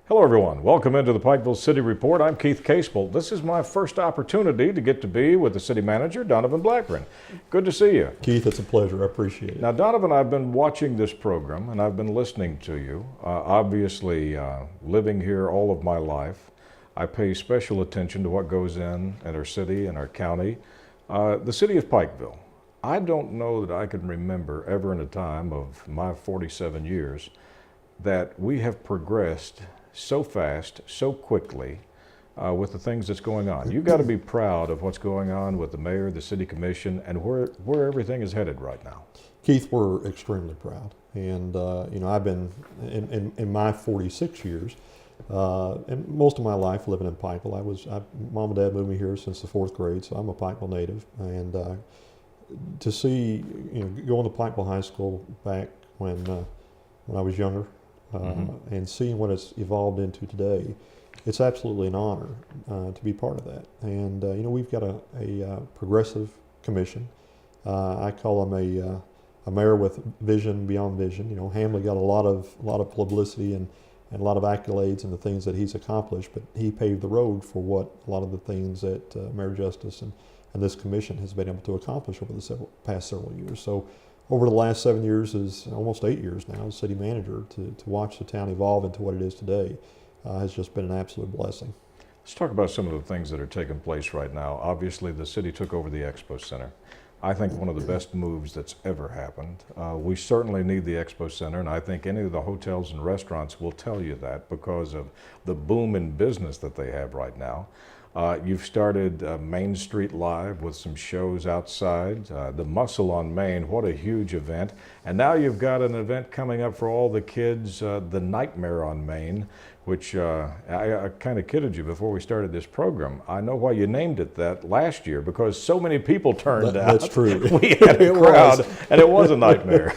Hello everyone, welcome into the Pikeville City Report. I'm Keith Casebolt. This is my first opportunity to get to be with the city manager, Donovan Blackburn. Good to see you. Keith, it's a pleasure. I appreciate it. Now Donovan, I've been watching this program and I've been listening to you. Obviously, living here all of my life, I pay special attention to what goes in at our city and our county. The city of Pikeville. I don't know that I can remember ever in a time of my 47 years that we have progressed so fast, so quickly with the things that's going on. You've got to be proud of what's going on with the mayor, the city commission, and where everything is headed right now. Keith, we're extremely proud. And, I've been, in my 46 years, and most of my life living in Pikeville. Mom and Dad moved me here since the 4th grade, so I'm a Pikeville native. And to see, going to Pikeville High School back when I was younger, and seeing what it's evolved into today, it's absolutely an honor to be part of that. And we've got a progressive commission. I call him a mayor with vision beyond vision. Hamley got a lot of publicity and a lot of accolades and the things that he's accomplished, but he paved the road for what a lot of the things that Mayor Justice and this commission has been able to accomplish over the past several years. So over the last 7 years, almost 8 years now, as city manager, to watch the town evolve into what it is today has just been an absolute blessing. Let's talk about some of the things that are taking place right now. Obviously, the city took over the Expo Center. I think one of the best moves that's ever happened. We certainly need the Expo Center, and I think any of the hotels and restaurants will tell you that because of the boom in business that they have right now. You've started Main Street Live with some shows outside. The Muscle on Main, what a huge event. And now you've got an event coming up for all the kids, the Nightmare on Main, which I kind of kidded you before we started this program. I know why you named it that last year, because so many people turned out. That's true. We had a crowd, and it was a nightmare.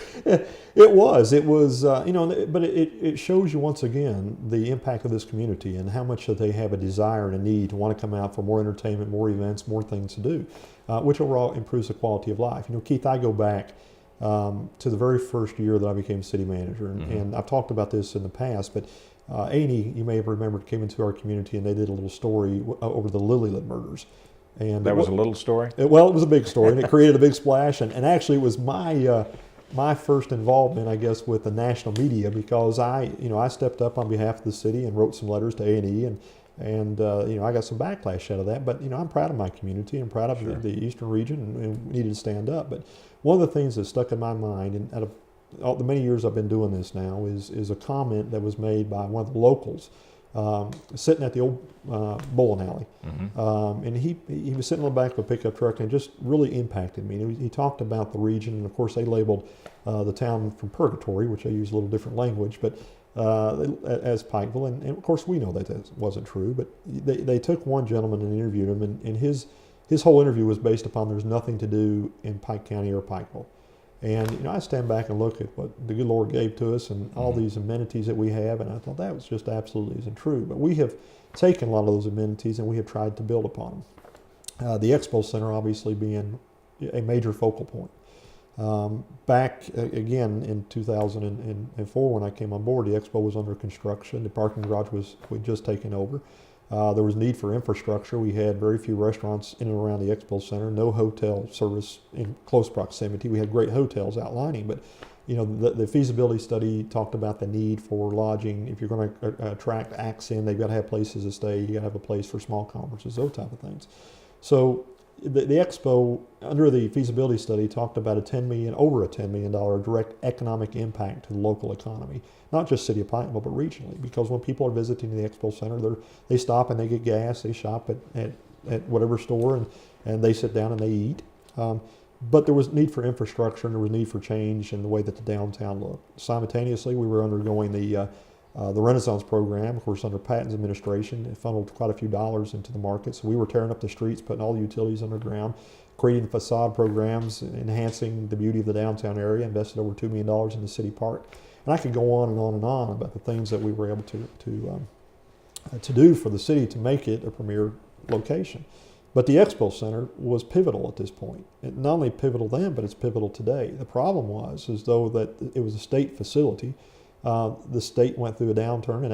It was, but it shows you once again the impact of this community and how much that they have a desire and a need to want to come out for more entertainment, more events, more things to do, which overall improves the quality of life. Keith, I go back to the very first year that I became city manager, and I've talked about this in the past, but A&E, you may have remembered, came into our community and they did a little story over the Lillyland murders. And that was a little story? It was a big story, and it created a big splash, and actually it was my first involvement, I guess, with the national media, because I stepped up on behalf of the city and wrote some letters to A&E, and I got some backlash out of that. But I'm proud of my community and proud of the Eastern region, and we needed to stand up. But one of the things that stuck in my mind, and out of all the many years I've been doing this now, is a comment that was made by one of the locals sitting at the old bowling alley, and he was sitting on the back of a pickup truck, and it just really impacted me. He talked about the region, and of course they labeled the town from Purgatory, which I use a little different language, but as Pikeville, and of course we know that wasn't true. But they took one gentleman and interviewed him, and his whole interview was based upon there's nothing to do in Pike County or Pikeville. And I stand back and look at what the good Lord gave to us and all these amenities that we have, and I thought that was just absolutely isn't true. But we have taken a lot of those amenities and we have tried to build upon them. The Expo Center obviously being a major focal point. Back again in 2004 when I came on board, the Expo was under construction. The parking garage we'd just taken over. There was need for infrastructure. We had very few restaurants in and around the Expo Center, no hotel service in close proximity. We had great hotels outlining, but the feasibility study talked about the need for lodging. If you're going to attract acts in, they've got to have places to stay. You got to have a place for small conferences, those type of things. So the Expo, under the feasibility study, talked about over a $10 million direct economic impact to the local economy, not just City of Pikeville, but regionally. Because when people are visiting the Expo Center, they stop and they get gas, they shop at whatever store, and they sit down and they eat. But there was need for infrastructure, and there was need for change in the way that the downtown looked. Simultaneously, we were undergoing the Renaissance program, of course, under Patton's administration. It funneled quite a few dollars into the market. So we were tearing up the streets, putting all the utilities underground, creating facade programs, enhancing the beauty of the downtown area, invested over $2 million in the city park. And I could go on and on and on about the things that we were able to do for the city to make it a premier location. But the Expo Center was pivotal at this point. It not only pivotal then, but it's pivotal today. The problem was, as though that it was a state facility, The state went through a downturn in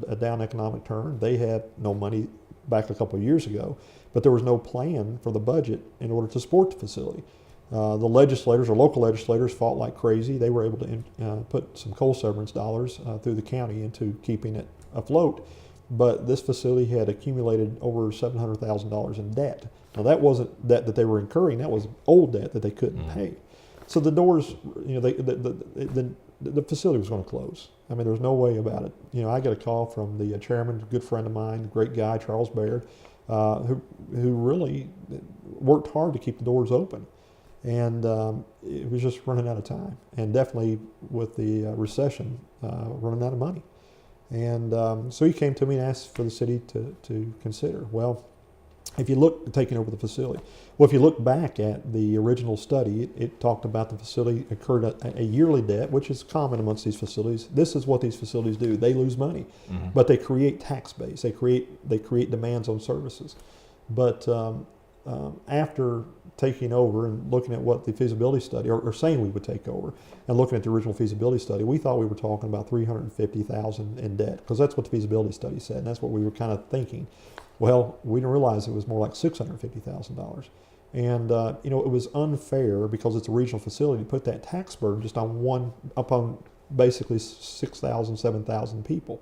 a down economic turn. They had no money back a couple of years ago, but there was no plan for the budget in order to support the facility. The legislators or local legislators fought like crazy. They were able to put some coal severance dollars through the county into keeping it afloat. But this facility had accumulated over $700,000 in debt. Now that wasn't debt that they were incurring; that was old debt that they couldn't pay. So the doors, the facility was going to close. I mean, there was no way about it. I got a call from the chairman, a good friend of mine, great guy, Charles Baird, who really worked hard to keep the doors open. And it was just running out of time. And definitely with the recession, running out of money. And so he came to me and asked for the city to consider. Well, if you look at taking over the facility, if you look back at the original study, it talked about the facility incurred a yearly debt, which is common amongst these facilities. This is what these facilities do. They lose money, but they create tax base. They create demands on services. But after taking over and looking at what the feasibility study, or saying we would take over, and looking at the original feasibility study, we thought we were talking about $350,000 in debt, because that's what the feasibility study said, and that's what we were kind of thinking. Well, we didn't realize it was more like $650,000. And it was unfair, because it's a regional facility, to put that tax burden just upon basically 6,000, 7,000 people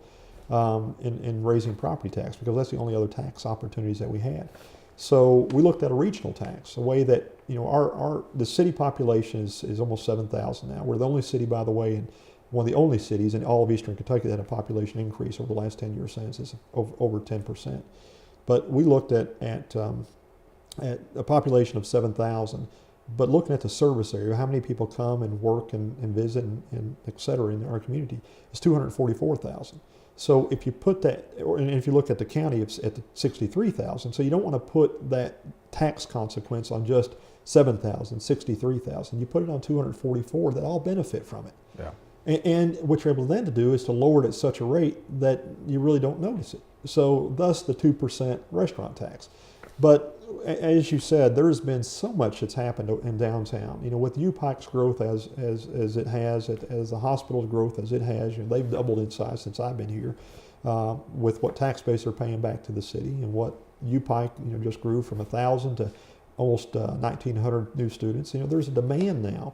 in raising property tax, because that's the only other tax opportunities that we had. So we looked at a regional tax, a way that the city population is almost 7,000 now. We're the only city, by the way, and one of the only cities in all of eastern Kentucky that had a population increase over the last 10-year census of over 10%. But we looked at a population of 7,000, but looking at the service area, how many people come and work and visit and et cetera in our community, is 244,000. So if you put that, and if you look at the county, it's at 63,000. So you don't want to put that tax consequence on just 7,000, 63,000. You put it on 244 that all benefit from it. Yeah. And what you're able then to do is to lower it at such a rate that you really don't notice it. So thus the 2% restaurant tax. But as you said, there has been so much that's happened in downtown. With UPike's growth as it has, as the hospital's growth as it has, they've doubled in size since I've been here. With what tax base they're paying back to the city, and what UPike just grew from 1,000 to almost 1,900 new students. There's a demand now,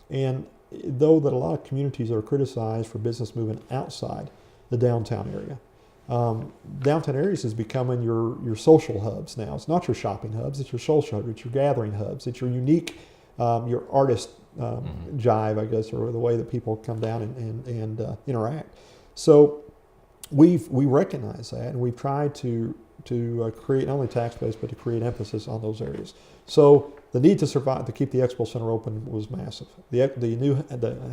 and though that a lot of communities are criticized for business moving outside the downtown area. Downtown areas is becoming your social hubs now. It's not your shopping hubs, it's your social hubs, it's your gathering hubs, it's your unique, your artist jive, I guess, or the way that people come down and interact. So we recognize that, and we've tried to create not only tax base, but to create emphasis on those areas. So the need to survive, to keep the Expo Center open, was massive. The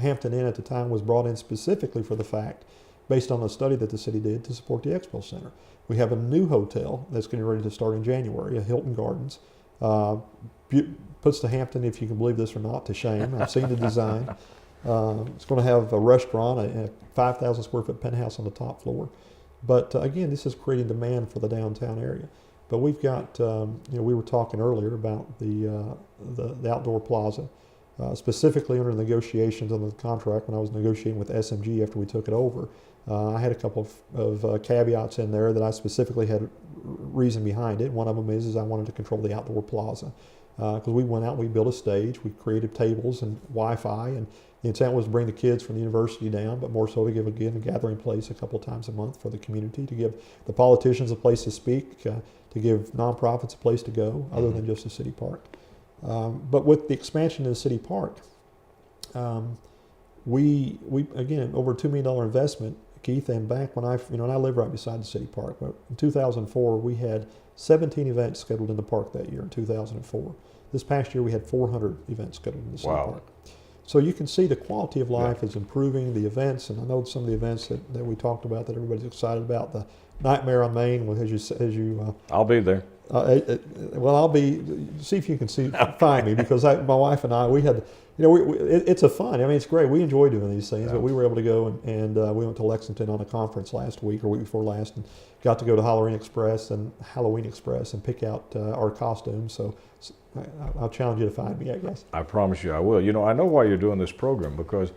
Hampton Inn at the time was brought in specifically for the fact, based on a study that the city did, to support the Expo Center. We have a new hotel that's getting ready to start in January, a Hilton Gardens. Puts the Hampton, if you can believe this or not, to shame. I've seen the design. It's going to have a restaurant, a 5,000 square foot penthouse on the top floor. But again, this is creating demand for the downtown area. But we've got, we were talking earlier about the outdoor plaza. Specifically under negotiations on the contract, when I was negotiating with SMG after we took it over, I had a couple of caveats in there that I specifically had reason behind it. One of them is I wanted to control the outdoor plaza, because we went out, we built a stage, we created tables and Wi-Fi, and the intent was to bring the kids from the university down, but more so to give, again, a gathering place a couple times a month for the community, to give the politicians a place to speak, to give nonprofits a place to go, other than just a city park. But with the expansion of the city park, we again, over $2 million investment, Keith, and back when and I live right beside the city park. But in 2004, we had 17 events scheduled in the park that year in 2004. This past year, we had 400 events scheduled in the city park. So you can see the quality of life is improving, the events, and I know some of the events that we talked about that everybody's excited about. The Nightmare on Main, as you I'll be there. Well, I'll be. See if you can find me, because my wife and I, we had it's a fun. I mean, it's great. We enjoy doing these things. Yeah. But we were able to go and we went to Lexington on a conference last week or week before last, and got to go to Halloween Express and pick out our costumes. So I'll challenge you to find me, I guess. I promise you I will. I know why you're doing this program, because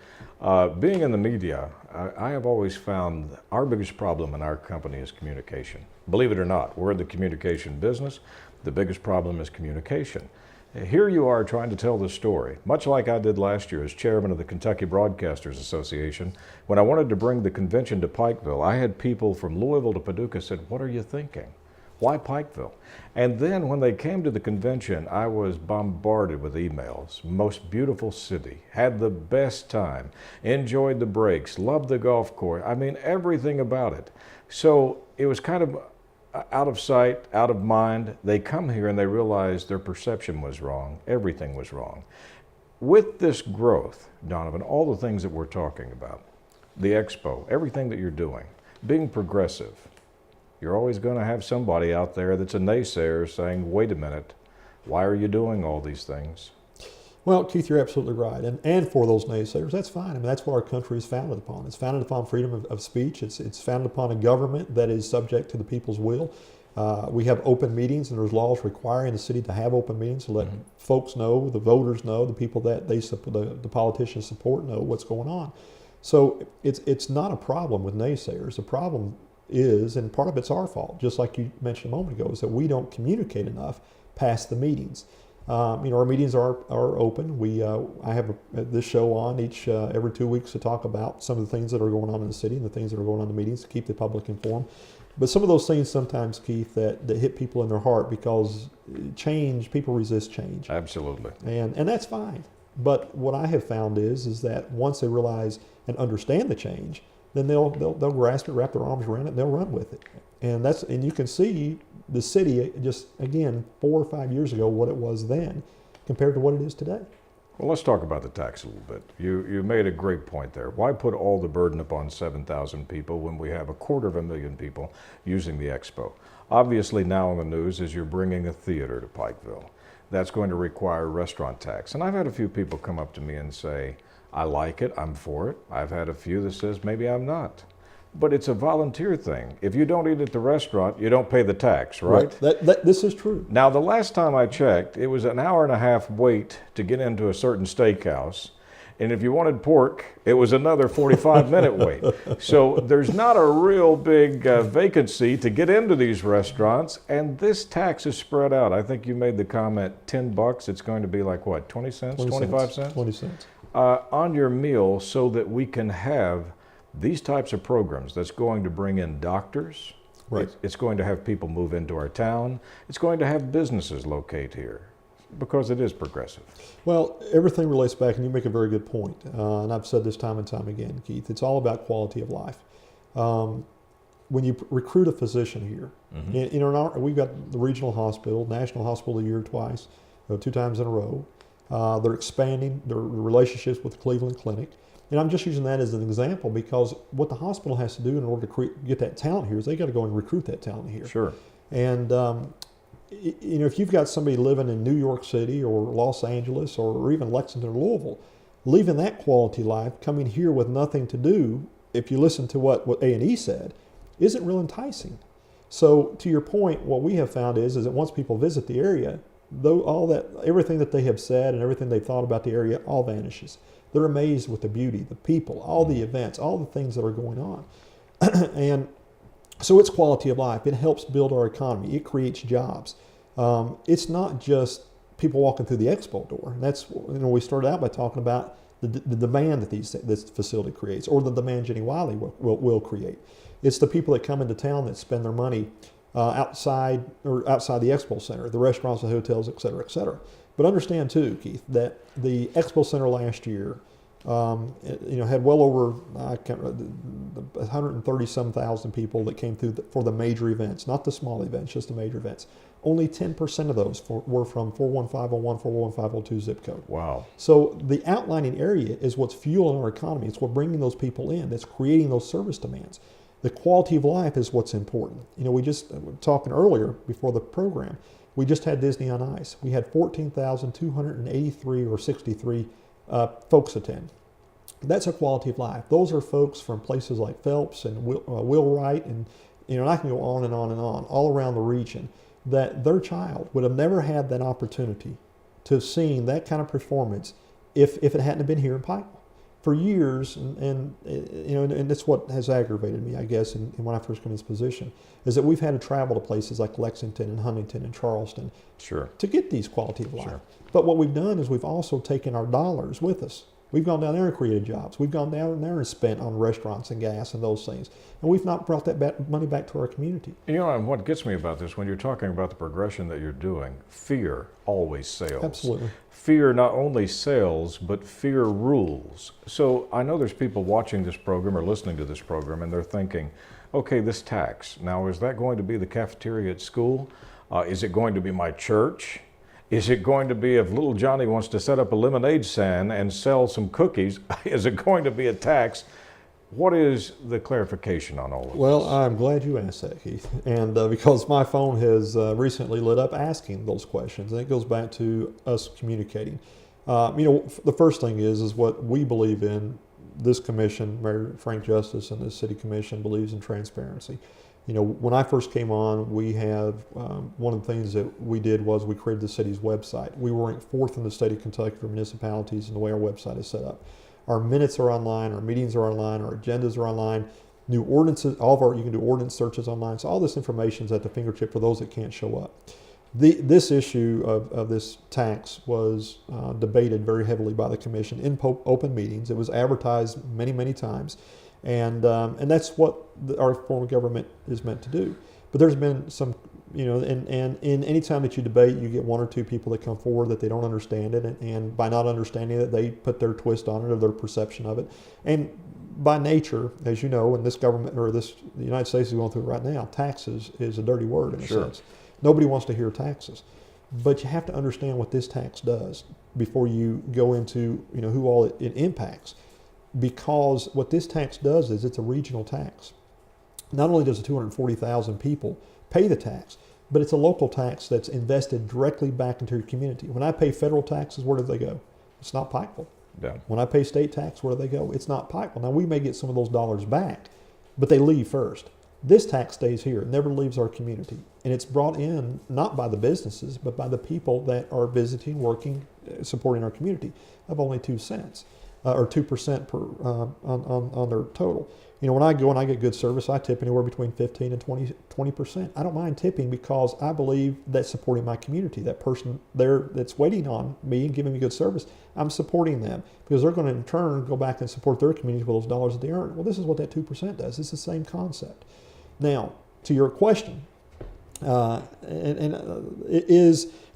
being in the media, I have always found our biggest problem in our company is communication. Believe it or not, we're in the communication business. The biggest problem is communication. Here you are trying to tell the story, much like I did last year as chairman of the Kentucky Broadcasters Association. When I wanted to bring the convention to Pikeville, I had people from Louisville to Paducah said, "What are you thinking? Why Pikeville?" And then when they came to the convention, I was bombarded with emails. Most beautiful city, had the best time, enjoyed the breaks, loved the golf course. I mean, everything about it. So it was kind of out of sight, out of mind. They come here and they realize their perception was wrong. Everything was wrong. With this growth, Donovan, all the things that we're talking about, the expo, everything that you're doing, being progressive, you're always going to have somebody out there that's a naysayer saying, wait a minute, why are you doing all these things? Well, Keith, you're absolutely right. And for those naysayers, that's fine. I mean, that's what our country is founded upon. It's founded upon freedom of speech. It's founded upon a government that is subject to the people's will. We have open meetings, and there's laws requiring the city to have open meetings to let folks know, the voters know, the people that the politicians support know what's going on. So it's not a problem with naysayers. The problem is, and part of it's our fault, just like you mentioned a moment ago, is that we don't communicate enough past the meetings. Our meetings are open. I have this show on every 2 weeks to talk about some of the things that are going on in the city and the things that are going on in the meetings to keep the public informed. But some of those things sometimes, Keith, that hit people in their heart, because people resist change. Absolutely. And that's fine. But what I have found is that once they realize and understand the change, then they'll grasp it, wrap their arms around it, and they'll run with it. And you can see the city just, again, 4 or 5 years ago, what it was then compared to what it is today. Well, let's talk about the tax a little bit. You made a great point there. Why put all the burden upon 7,000 people when we have 250,000 people using the expo? Obviously, now on the news is you're bringing a theater to Pikeville. That's going to require restaurant tax. And I've had a few people come up to me and say, I like it, I'm for it. I've had a few that says, maybe I'm not. But it's a volunteer thing. If you don't eat at the restaurant, you don't pay the tax, right? This is true. Now, the last time I checked, it was an hour and a half wait to get into a certain steakhouse. And if you wanted pork, it was another 45-minute wait. So there's not a real big vacancy to get into these restaurants. And this tax is spread out. I think you made the comment, $10. It's going to be like what, 20 cents, 25 cents? 20 cents. On your meal, so that we can have these types of programs that's going to bring in doctors. Right. It's going to have people move into our town. It's going to have businesses locate here, because it is progressive. Well, everything relates back, and you make a very good point. And I've said this time and time again, Keith. It's all about quality of life. When you recruit a physician here, we've got the regional hospital, National Hospital of the Year twice, 2 times in a row. They're expanding their relationships with the Cleveland Clinic. And I'm just using that as an example because what the hospital has to do in order to get that talent here is they got to go and recruit that talent here. Sure. And if you've got somebody living in New York City or Los Angeles or even Lexington or Louisville, leaving that quality life, coming here with nothing to do, if you listen to what A&E said, isn't real enticing. So to your point, what we have found is that once people visit the area, everything that they have said and everything they've thought about the area all vanishes. They're amazed with the beauty, the people, all the events, all the things that are going on. And so it's quality of life. It helps build our economy. It creates jobs. It's not just people walking through the expo door. And that's, we started out by talking about the demand that this facility creates, or the demand Jenny Wiley will create. It's the people that come into town that spend their money outside the expo center, the restaurants, the hotels, et cetera, et cetera. But understand too, Keith, that the expo center last year, had well over 130-some thousand people that came through for the major events, not the small events, just the major events. Only 10% of those were from 41501, 41502 zip code. Wow. So the outlining area is what's fueling our economy. It's what's bringing those people in. That's creating those service demands. The quality of life is what's important. We just were talking earlier before the program. We just had Disney on Ice. We had 14,283 or 63 folks attend. That's a quality of life. Those are folks from places like Phelps and Wheelwright, and I can go on and on and on, all around the region, that their child would have never had that opportunity to have seen that kind of performance if it hadn't been here in Pikeville. For years, and that's what has aggravated me, I guess, and when I first came in this position, is that we've had to travel to places like Lexington and Huntington and Charleston to get these quality of life. But what we've done is we've also taken our dollars with us. We've gone down there and created jobs. We've gone down there and spent on restaurants and gas and those things. And we've not brought that money back to our community. And what gets me about this, when you're talking about the progression that you're doing, fear always sells. Absolutely. Fear not only sells, but fear rules. So I know there's people watching this program or listening to this program, and they're thinking, okay, this tax, now is that going to be the cafeteria at school? Is it going to be my church? Is it going to be, if little Johnny wants to set up a lemonade stand and sell some cookies, is it going to be a tax? What is the clarification on all of this? Well, I'm glad you asked that, Keith, and because my phone has recently lit up asking those questions, and it goes back to us communicating. The first thing is what we believe in. This commission, Mayor Frank Justice and the City Commission believes in transparency. When I first came on, we have one of the things that we did was we created the city's website. We were ranked 4th in the state of Kentucky for municipalities in the way our website is set up. Our minutes are online, our meetings are online, our agendas are online, new ordinances, you can do ordinance searches online. So all this information is at the fingertip for those that can't show up. This issue of this tax was debated very heavily by the commission in open meetings. It was advertised many, many times. And that's what our form of government is meant to do. But there's been some, and in any time that you debate, you get one or two people that come forward that they don't understand it, and by not understanding it, they put their twist on it or their perception of it. And by nature, as you know, in this government or the United States is going through right now, taxes is a dirty word in a sense. Nobody wants to hear taxes, but you have to understand what this tax does before you go into who all it impacts. Because what this tax does is it's a regional tax. Not only does 240,000 people pay the tax, but it's a local tax that's invested directly back into your community. When I pay federal taxes, where do they go? It's not Pikeville. Yeah. When I pay state tax, where do they go? It's not Pikeville. Now, we may get some of those dollars back, but they leave first. This tax stays here. It never leaves our community. And it's brought in not by the businesses, but by the people that are visiting, working, supporting our community of only 2 cents. Or 2% per on their total. When I go and I get good service, I tip anywhere between 15 and 20%. I don't mind tipping because I believe that's supporting my community. That person there that's waiting on me and giving me good service, I'm supporting them because they're going to in turn go back and support their communities with those dollars that they earn. Well, this is what that 2% does. It's the same concept. Now, to your question, and I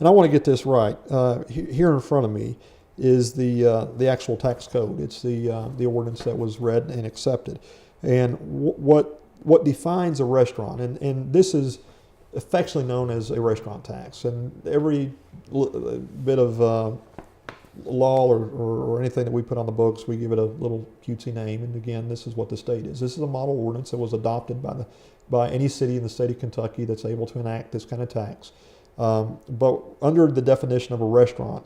want to get this right. Here in front of me is the actual tax code. It's the ordinance that was read and accepted. And what defines a restaurant, and this is affectionately known as a restaurant tax. And every bit of law or anything that we put on the books, we give it a little cutesy name. And again, this is what the state is. This is a model ordinance that was adopted by any city in the state of Kentucky that's able to enact this kind of tax. But under the definition of a restaurant,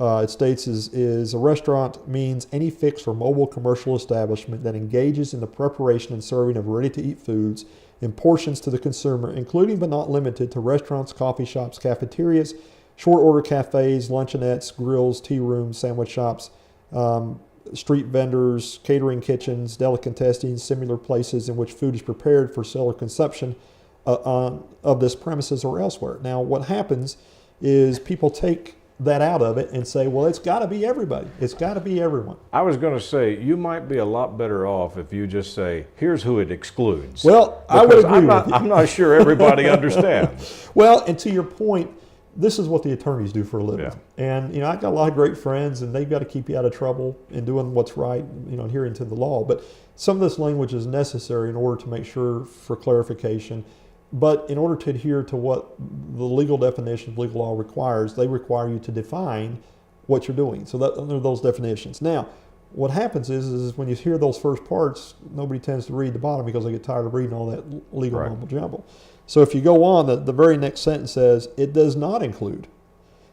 it states is a restaurant means any fixed or mobile commercial establishment that engages in the preparation and serving of ready-to-eat foods in portions to the consumer, including but not limited to restaurants, coffee shops, cafeterias, short-order cafes, luncheonettes, grills, tea rooms, sandwich shops, street vendors, catering kitchens, delicatessens, similar places in which food is prepared for sale or consumption of this premises or elsewhere. Now, what happens is people take that out of it and say, well, it's got to be everybody. It's got to be everyone. I was going to say, you might be a lot better off if you just say, here's who it excludes. Well, I would agree with you. I'm not sure everybody understands. Well, and to your point, this is what the attorneys do for a living. Yeah. And, I've got a lot of great friends, and they've got to keep you out of trouble in doing what's right, adhering to the law. But some of this language is necessary in order to make sure for clarification. But in order to adhere to what the legal definition of legal law requires, they require you to define what you're doing. So that under those definitions. Now, what happens is when you hear those first parts, nobody tends to read the bottom because they get tired of reading all that legal mumble jumble. So if you go on, the very next sentence says, it does not include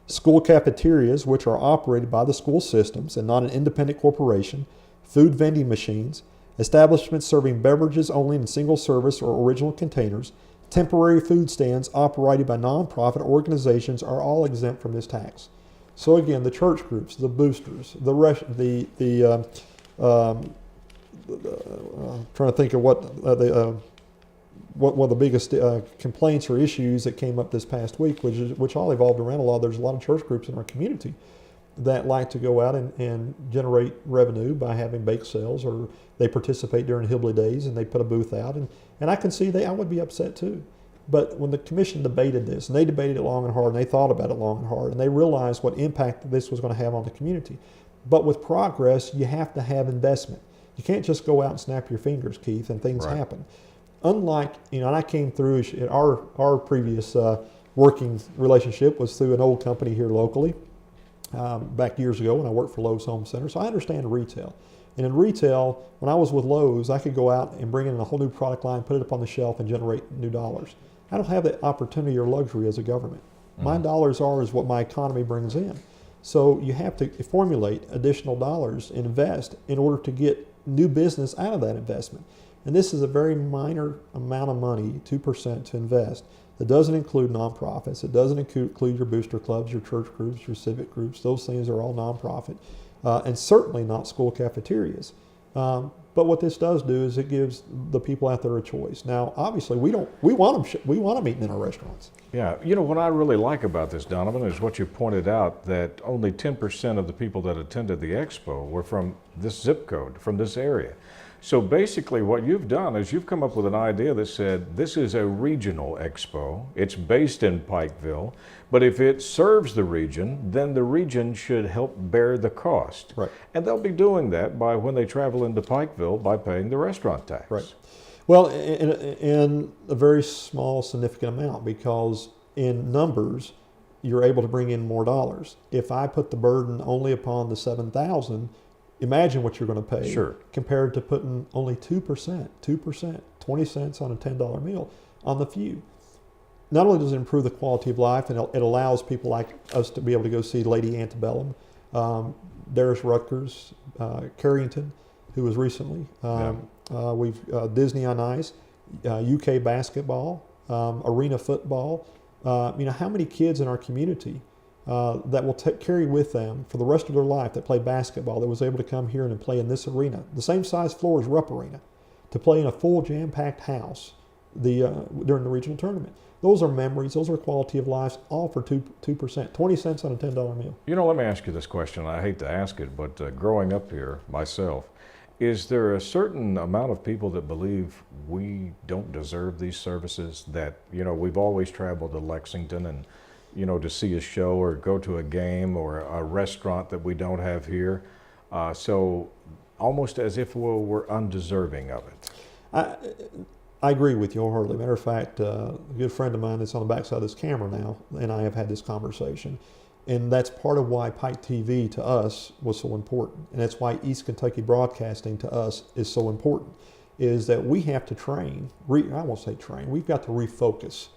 school cafeterias, which are operated by the school systems and not an independent corporation, food vending machines, establishments serving beverages only in single service or original containers, temporary food stands operated by nonprofit organizations are all exempt from this tax. So again, the church groups, the boosters, trying to think of what one of the biggest complaints or issues that came up this past week, which all evolved around a lot. There's a lot of church groups in our community that like to go out and generate revenue by having bake sales, or they participate during Hillbilly Days and they put a booth out. And I can see I would be upset too. But when the commission debated this, and they debated it long and hard, and they thought about it long and hard, and they realized what impact this was going to have on the community. But with progress, you have to have investment. You can't just go out and snap your fingers, Keith, and things Right. happen. Unlike, and I came through, our previous working relationship was through an old company here locally back years ago when I worked for Lowe's Home Center. So I understand retail. And in retail, when I was with Lowe's, I could go out and bring in a whole new product line, put it up on the shelf, and generate new dollars. I don't have that opportunity or luxury as a government. My dollars is what my economy brings in. So you have to formulate additional dollars, invest in order to get new business out of that investment. And this is a very minor amount of money, 2% to invest. That doesn't include nonprofits. It doesn't include your booster clubs, your church groups, your civic groups. Those things are all nonprofit, and certainly not school cafeterias. But what this does do is it gives the people out there a choice. Now, obviously, we want them eating in our restaurants. Yeah, you know, what I really like about this, Donovan, is what you pointed out, that only 10% of the people that attended the expo were from this zip code, from this area. So basically what you've done is you've come up with an idea that said this is a regional expo. It's based in Pikeville, but if it serves the region, then the region should help bear the cost. Right. And they'll be doing that by when they travel into Pikeville by paying the restaurant tax. Right. Well, in a very small, significant amount, because in numbers, you're able to bring in more dollars. If I put the burden only upon the 7,000, imagine what you're going to pay. Sure. Compared to putting only 2%, 20 cents on a $10 meal on the few. Not only does it improve the quality of life, and it allows people like us to be able to go see Lady Antebellum, Darius Rutgers, Carrington, who was recently. We've Disney on Ice, UK basketball, arena football. How many kids in our community that will carry with them for the rest of their life that play basketball, that was able to come here and play in this arena, the same size floor as Rupp Arena, to play in a full jam-packed house during the regional tournament. Those are memories. Those are quality of lives, all for 2%, 20 cents on a $10 meal. You know, let me ask you this question. I hate to ask it, but growing up here myself, is there a certain amount of people that believe we don't deserve these services? That, we've always traveled to Lexington and, to see a show or go to a game or a restaurant that we don't have here. So almost as if we're undeserving of it. I agree with you wholeheartedly. Matter of fact, a good friend of mine that's on the backside of this camera now and I have had this conversation. And that's part of why Pike TV to us was so important. And that's why East Kentucky Broadcasting to us is so important, is that we have to train, I won't say train, we've got to refocus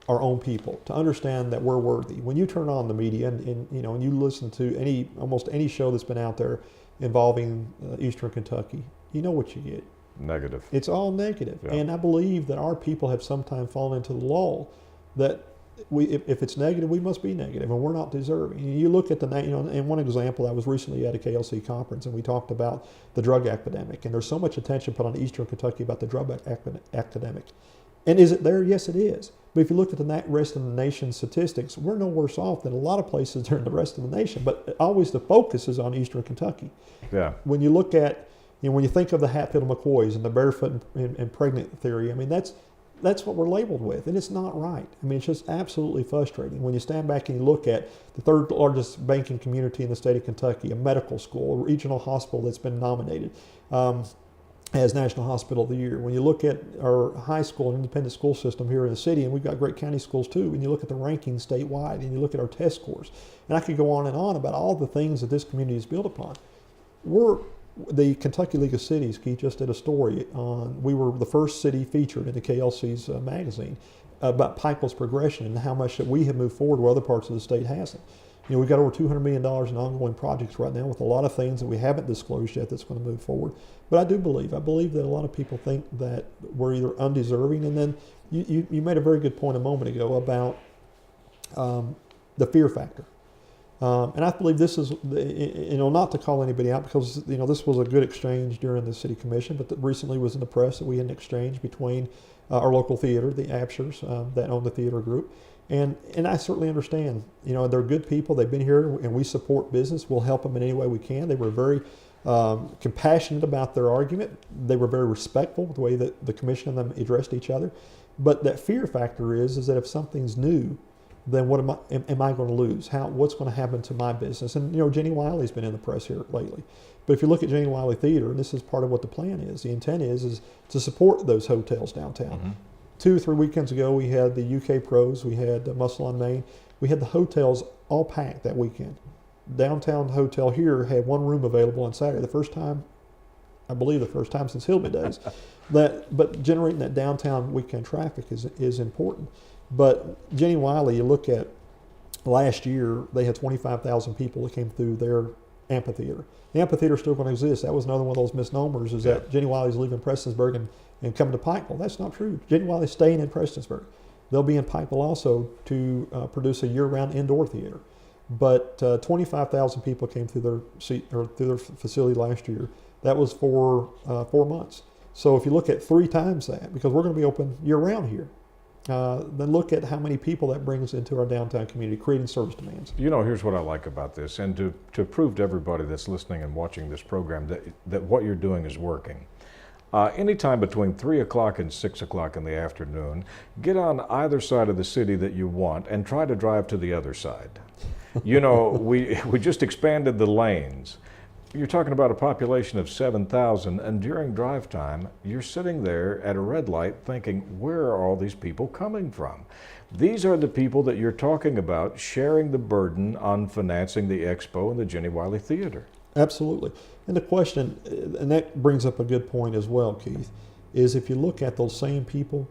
our own people to understand that we're worthy. When you turn on the media and you listen to almost any show that's been out there involving Eastern Kentucky, you know what you get. Negative. It's all negative. Yeah. And I believe that our people have sometimes fallen into the lull that if it's negative, we must be negative, and we're not deserving. You look at and one example, I was recently at a KLC conference, and we talked about the drug epidemic, and there's so much attention put on Eastern Kentucky about the drug epidemic. And is it there? Yes, it is. But if you look at the rest of the nation's statistics, we're no worse off than a lot of places during the rest of the nation, but always the focus is on Eastern Kentucky. Yeah. When you look at, when you think of the Hatfield McCoys and the barefoot and pregnant theory, that's what we're labeled with, and it's not right. It's just absolutely frustrating. When you stand back and you look at the third largest banking community in the state of Kentucky, a medical school, a regional hospital that's been nominated as National Hospital of the Year. When you look at our high school and independent school system here in the city, and we've got great county schools too, and you look at the rankings statewide, and you look at our test scores, and I could go on and on about all the things that this community is built upon. The Kentucky League of Cities, Keith, just did a story on, we were the first city featured in the KLC's magazine about Pikeville's progression and how much that we have moved forward where other parts of the state hasn't. You know, we've got over $200 million in ongoing projects right now with a lot of things that we haven't disclosed yet that's going to move forward. But I believe that a lot of people think that we're either undeserving, and then you made a very good point a moment ago about the fear factor. And I believe this is, you know, not to call anybody out because, you know, this was a good exchange during the city commission, but recently was in the press that we had an exchange between our local theater, the Abshers, that own the theater group. And I certainly understand, you know, they're good people. They've been here and we support business. We'll help them in any way we can. They were very compassionate about their argument. They were very respectful with the way that the commission and them addressed each other. But that fear factor is that if something's new, then what am I going to lose? What's going to happen to my business? And, you know, Jenny Wiley's been in the press here lately. But if you look at Jenny Wiley Theater, and this is part of what the plan is, the intent is to support those hotels downtown. Mm-hmm. 2 or 3 weekends ago, we had the UK Pros, we had Muscle on Main, we had the hotels all packed that weekend. Downtown hotel here had 1 room available on Saturday. I believe the first time since Hillby days. But generating that downtown weekend traffic is important. But Jenny Wiley, you look at last year, they had 25,000 people that came through their amphitheater. The amphitheater is still going to exist. That was another one of those misnomers, is that Jenny Wiley's leaving Prestonsburg and coming to Pikeville. That's not true. Jenny Wiley's staying in Prestonsburg. They'll be in Pikeville also to produce a year-round indoor theater. But 25,000 people came through their facility last year. That was for 4 months. So if you look at 3 times that, because we're going to be open year-round here, then look at how many people that brings into our downtown community, creating service demands. You know, here's what I like about this, and to prove to everybody that's listening and watching this program that what you're doing is working. Anytime between 3 o'clock and 6 o'clock in the afternoon, get on either side of the city that you want and try to drive to the other side. You know, we just expanded the lanes. You're talking about a population of 7,000, and during drive time, you're sitting there at a red light thinking, where are all these people coming from? These are the people that you're talking about sharing the burden on financing the expo and the Jenny Wiley Theater. Absolutely. And the question, and that brings up a good point as well, Keith, is if you look at those same people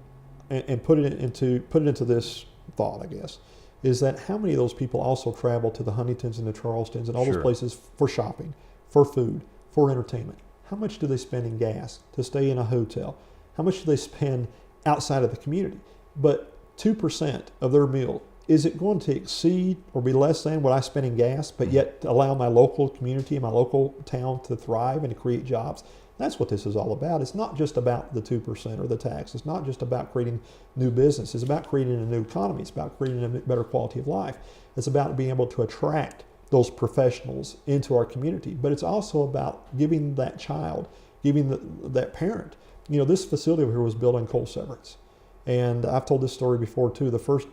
and put it into this thought, I guess, is that how many of those people also travel to the Huntingtons and the Charlestons and all those places for shopping, for food, for entertainment? How much do they spend in gas to stay in a hotel? How much do they spend outside of the community? But 2% of their meal, is it going to exceed or be less than what I spend in gas, but yet allow my local community and my local town to thrive and to create jobs? That's what this is all about. It's not just about the 2% or the tax. It's not just about creating new business. It's about creating a new economy. It's about creating a better quality of life. It's about being able to attract those professionals into our community. But it's also about giving that child, giving that parent. You know, this facility over here was built on coal severance. And I've told this story before too. The first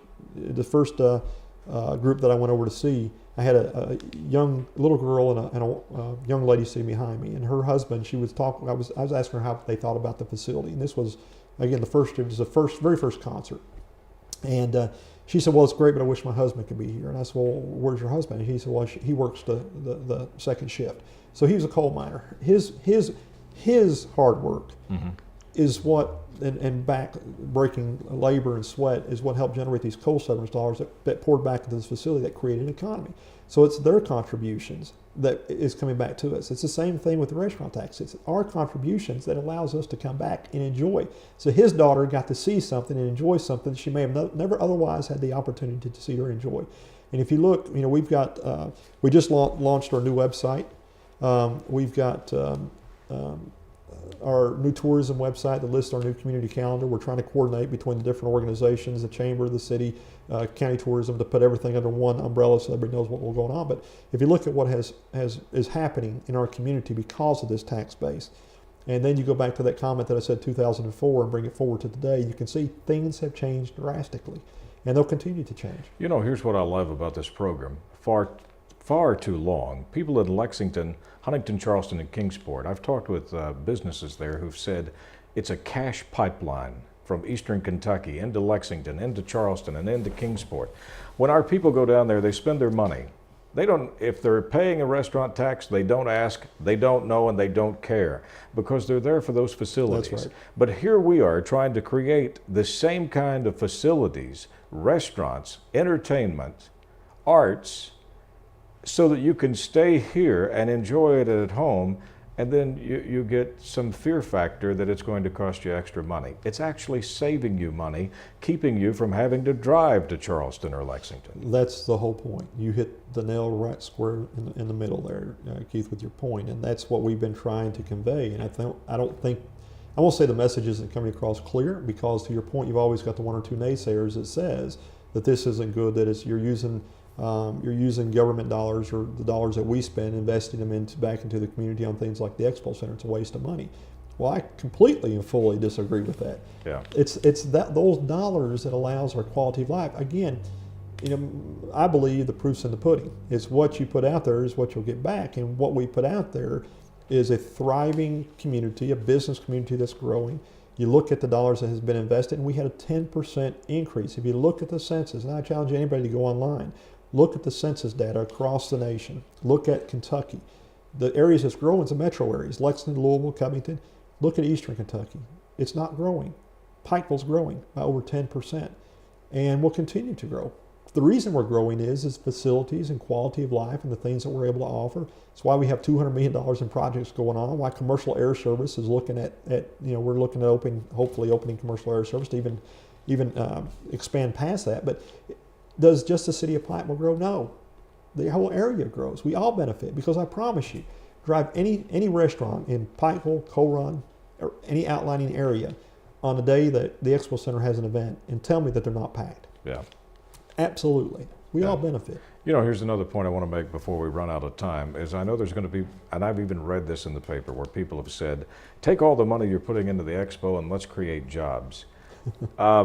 group that I went over to see, I had a young little girl and a young lady sitting behind me, and her husband. She was talking. I was asking her how they thought about the facility, and this was again it was the very first concert. And she said, "Well, it's great, but I wish my husband could be here." And I said, "Well, where's your husband?" And he said, "Well, he works the second shift." So he was a coal miner. His hard work is what. And back breaking labor and sweat is what helped generate these coal severance dollars that poured back into this facility that created an economy. So it's their contributions that is coming back to us. It's the same thing with the restaurant tax. It's our contributions that allows us to come back and enjoy. So his daughter got to see something and enjoy something she may have never otherwise had the opportunity to see or enjoy. And if you look, you know, we've got, we just launched our new website. We've got our new tourism website that lists our new community calendar. We're trying to coordinate between the different organizations, the chamber, the city, county tourism, to put everything under one umbrella so everybody knows what's going on. But if you look at what is happening in our community because of this tax base, and then you go back to that comment that I said 2004 and bring it forward to today, you can see things have changed drastically, and they'll continue to change. You know, here's what I love about this program. Far too long, people in Lexington, Huntington, Charleston, and Kingsport, I've talked with businesses there who've said it's a cash pipeline from eastern Kentucky into Lexington, into Charleston, and into Kingsport. When our people go down there, they spend their money They don't, if they're paying a restaurant tax, they don't ask, they don't know, and they don't care because they're there for those facilities. That's right. But here we are trying to create the same kind of facilities, restaurants, entertainment, arts, so that you can stay here and enjoy it at home, and then you get some fear factor that it's going to cost you extra money. It's actually saving you money, keeping you from having to drive to Charleston or Lexington. That's the whole point. You hit the nail right square in the middle there, Keith, with your point, and that's what we've been trying to convey. And I won't say the message isn't coming across clear, because to your point, you've always got the one or two naysayers that says that this isn't good, that you're using government dollars or the dollars that we spend, investing them back into the community on things like the Expo Center. It's a waste of money. Well, I completely and fully disagree with that. Yeah. It's those dollars that allows our quality of life. Again, I believe the proof's in the pudding. It's what you put out there is what you'll get back, and what we put out there is a thriving community, a business community that's growing. You look at the dollars that has been invested, and we had a 10% increase. If you look at the census, and I challenge anybody to go online, look at the census data across the nation. Look at Kentucky. The areas that's growing is the metro areas, Lexington, Louisville, Covington. Look at Eastern Kentucky. It's not growing. Pikeville's growing by over 10% and will continue to grow. The reason we're growing is facilities and quality of life and the things that we're able to offer. It's why we have $200 million in projects going on, why commercial air service is looking at we're looking at hopefully opening commercial air service to even expand past that. But does just the city of Pikeville grow? No. The whole area grows. We all benefit, because I promise you, drive any restaurant in Pikeville, Coal Run, or any outlining area on the day that the Expo Center has an event, and tell me that they're not packed. Yeah. Absolutely. We all benefit. Here's another point I want to make before we run out of time, is I know there's going to be, and I've even read this in the paper, where people have said, take all the money you're putting into the Expo and let's create jobs. I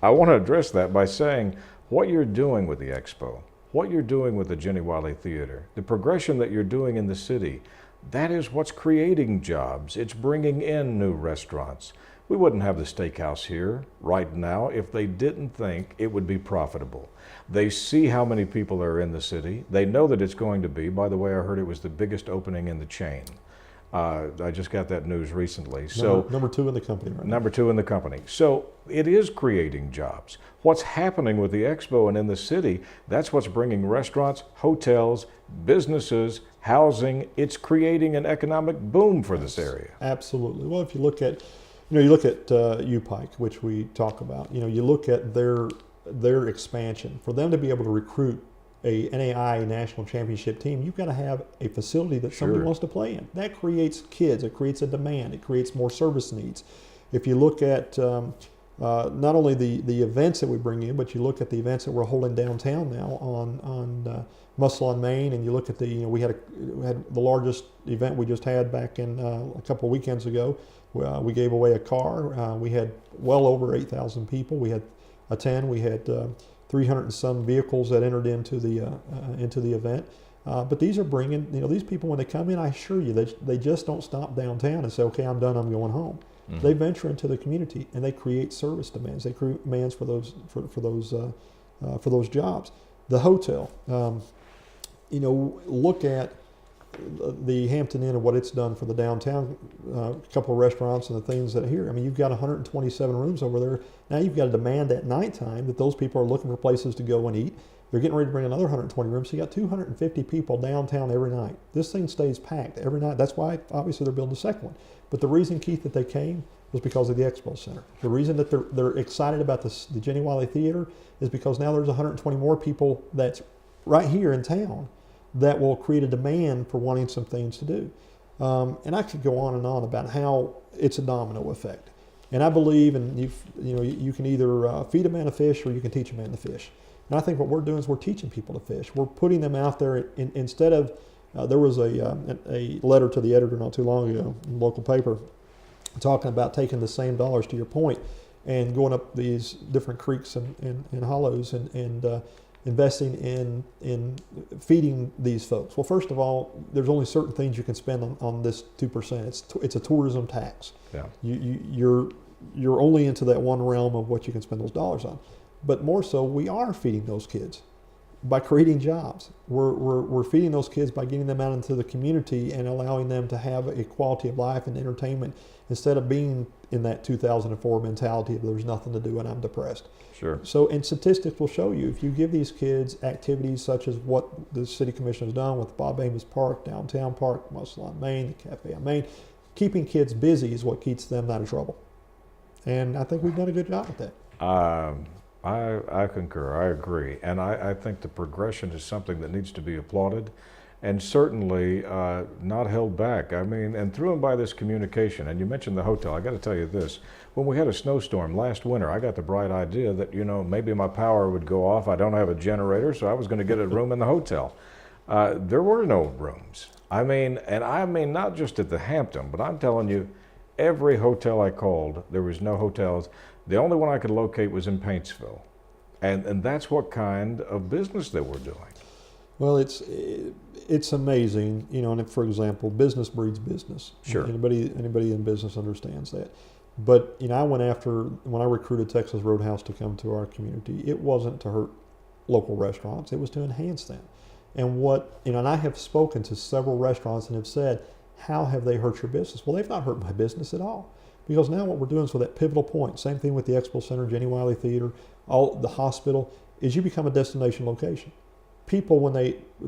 want to address that by saying, what you're doing with the Expo, what you're doing with the Jenny Wiley Theater, the progression that you're doing in the city, that is what's creating jobs. It's bringing in new restaurants. We wouldn't have the steakhouse here right now if they didn't think it would be profitable. They see how many people are in the city. They know that it's going to be. By the way, I heard it was the biggest opening in the chain. I just got that news recently. So number 2 in the company right now. Number 2 in the company. So it is creating jobs. What's happening with the Expo and in the city, that's what's bringing restaurants, hotels, businesses, housing. It's creating an economic boom for this area. Absolutely. Well, if you look at, UPike, which we talk about, you look at their expansion. For them to be able to recruit a NAI national championship team, you've got to have a facility that somebody wants to play in. That creates kids, it creates a demand, it creates more service needs. If you look at not only the events that we bring in, but you look at the events that we're holding downtown now on Muscle on Main, and you look at we had the largest event we just had back in a couple of weekends ago. We gave away a car. We had well over 8,000 people. We had we had 300 and some vehicles that entered into the event. But these are bringing, these people, when they come in, I assure you, they just don't stop downtown and say, okay, I'm done, I'm going home. Mm-hmm. They venture into the community and they create service demands. They create demands for those jobs. The hotel, look at the Hampton Inn and what it's done for the downtown, couple of restaurants and the things that are here. I mean, you've got 127 rooms over there. Now you've got a demand at nighttime that those people are looking for places to go and eat. They're getting ready to bring another 120 rooms. So you got 250 people downtown every night. This thing stays packed every night. That's why, obviously, they're building a second one. But the reason, Keith, that they came was because of the Expo Center. The reason that they're excited about the Jenny Wiley Theater is because now there's 120 more people that's right here in town that will create a demand for wanting some things to do. And I could go on and on about how it's a domino effect. And I believe, and you can either feed a man a fish or you can teach a man to fish. And I think what we're doing is we're teaching people to fish. We're putting them out there instead of, there was a letter to the editor not too long ago in the local paper talking about taking the same dollars, to your point, and going up these different creeks and hollows and investing in feeding these folks. Well, first of all, there's only certain things you can spend on this 2%. It's a tourism tax. Yeah. You're only into that one realm of what you can spend those dollars on. But more so, we are feeding those kids. by creating jobs. We're feeding those kids by getting them out into the community and allowing them to have a quality of life and entertainment instead of being in that 2004 mentality of there's nothing to do and I'm depressed. Sure. So, and statistics will show you, if you give these kids activities such as what the City Commission has done with Bob Amos Park, Downtown Park, Muscle on Main, the Cafe on Main, keeping kids busy is what keeps them out of trouble. And I think we've done a good job with that. I concur, I agree. And I think the progression is something that needs to be applauded and certainly not held back. I mean, and through and by this communication, and you mentioned the hotel, I got to tell you this. When we had a snowstorm last winter, I got the bright idea that, you know, maybe my power would go off. I don't have a generator, so I was going to get a room in the hotel. There were no rooms. I mean, and I mean not just at the Hampton, but I'm telling you, every hotel I called, there was no hotels. The only one I could locate was in Paintsville. And that's what kind of business they were doing. Well, it's amazing, you know. And if, for example, business breeds business. Sure. Anybody in business understands that. But you know, when I recruited Texas Roadhouse to come to our community, it wasn't to hurt local restaurants. It was to enhance them. And and I have spoken to several restaurants and have said, how have they hurt your business? Well, they've not hurt my business at all. Because now what we're doing is with that pivotal point, same thing with the Expo Center, Jenny Wiley Theater, the hospital, is you become a destination location. People,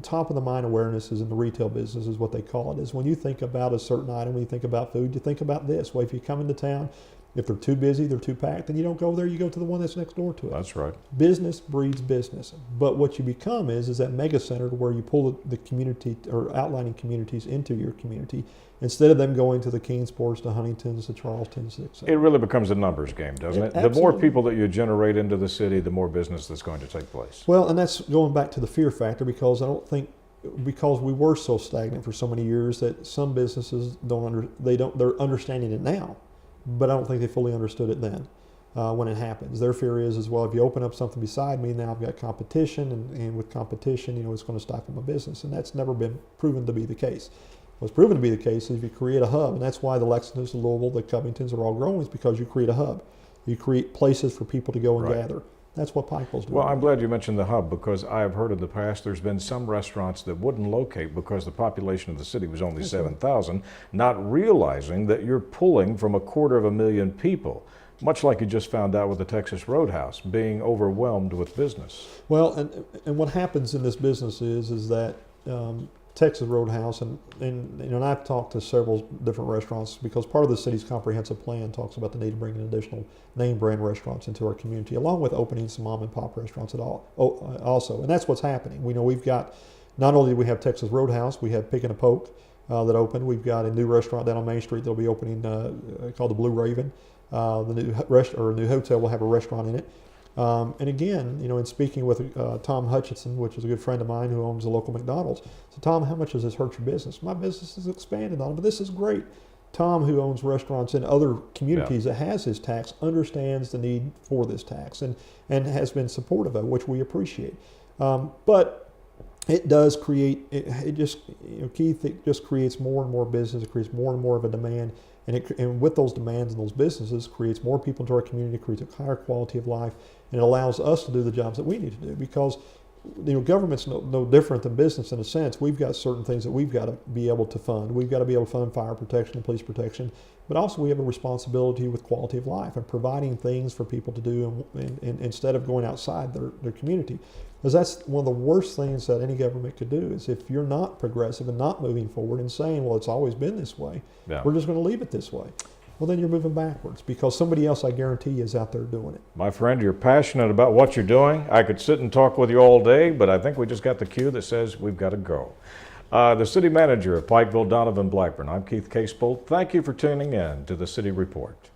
top of the mind awareness is in the retail business is what they call it, is when you think about a certain item, when you think about food, you think about this. Well, if you come into town, if they're too busy, they're too packed, then you don't go there, you go to the one that's next door to it. That's right. Business breeds business. But what you become is that mega center where you pull the community or outlining communities into your community instead of them going to the Kingsports, the Huntingtons, the Charlestons, etc. It really becomes a numbers game, doesn't it? Absolutely. The more people that you generate into the city, the more business that's going to take place. Well, and that's going back to the fear factor, because because we were so stagnant for so many years that some businesses they're understanding it now, but I don't think they fully understood it then when it happens. Their fear is well, if you open up something beside me, now I've got competition, and with competition, you know, it's going to stifle my business, and that's never been proven to be the case. What's proven to be the case is if you create a hub, and that's why the Lexingtons, the Louisville, the Covingtons are all growing, is because you create a hub. You create places for people to go and gather. That's what Pikeville's doing. Well, I'm glad you mentioned the hub, because I have heard in the past there's been some restaurants that wouldn't locate because the population of the city was only 7,000, not realizing that you're pulling from 250,000 people, much like you just found out with the Texas Roadhouse, being overwhelmed with business. Well, and what happens in this business is that Texas Roadhouse, and you know, and I've talked to several different restaurants, because part of the city's comprehensive plan talks about the need to bring in additional name brand restaurants into our community, along with opening some mom and pop restaurants also. And that's what's happening. We know we've got, not only do we have Texas Roadhouse, we have Pick and a Poke that opened. We've got a new restaurant down on Main Street that'll be opening called the Blue Raven. The new hotel will have a restaurant in it. And again, you know, in speaking with Tom Hutchinson, which is a good friend of mine who owns the local McDonald's, so Tom, how much does this hurt your business? My business has expanded on it, but this is great. Tom, who owns restaurants in other communities that has his tax, understands the need for this tax and has been supportive of it, which we appreciate. But it does create, Keith, it just creates more and more business. It creates more and more of a demand. And with those demands and those businesses, creates more people into our community, creates a higher quality of life, and it allows us to do the jobs that we need to do. Because, you know, government's no different than business in a sense. We've got certain things that we've got to be able to fund. We've got to be able to fund fire protection and police protection, but also we have a responsibility with quality of life and providing things for people to do and instead of going outside their community. Because that's one of the worst things that any government could do, is if you're not progressive and not moving forward and saying, well, it's always been this way, we're just going to leave it this way. Well, then you're moving backwards, because somebody else, I guarantee, is out there doing it. My friend, you're passionate about what you're doing. I could sit and talk with you all day, but I think we just got the cue that says we've got to go. The city manager of Pikeville, Donovan Blackburn. I'm Keith Casebolt. Thank you for tuning in to the City Report.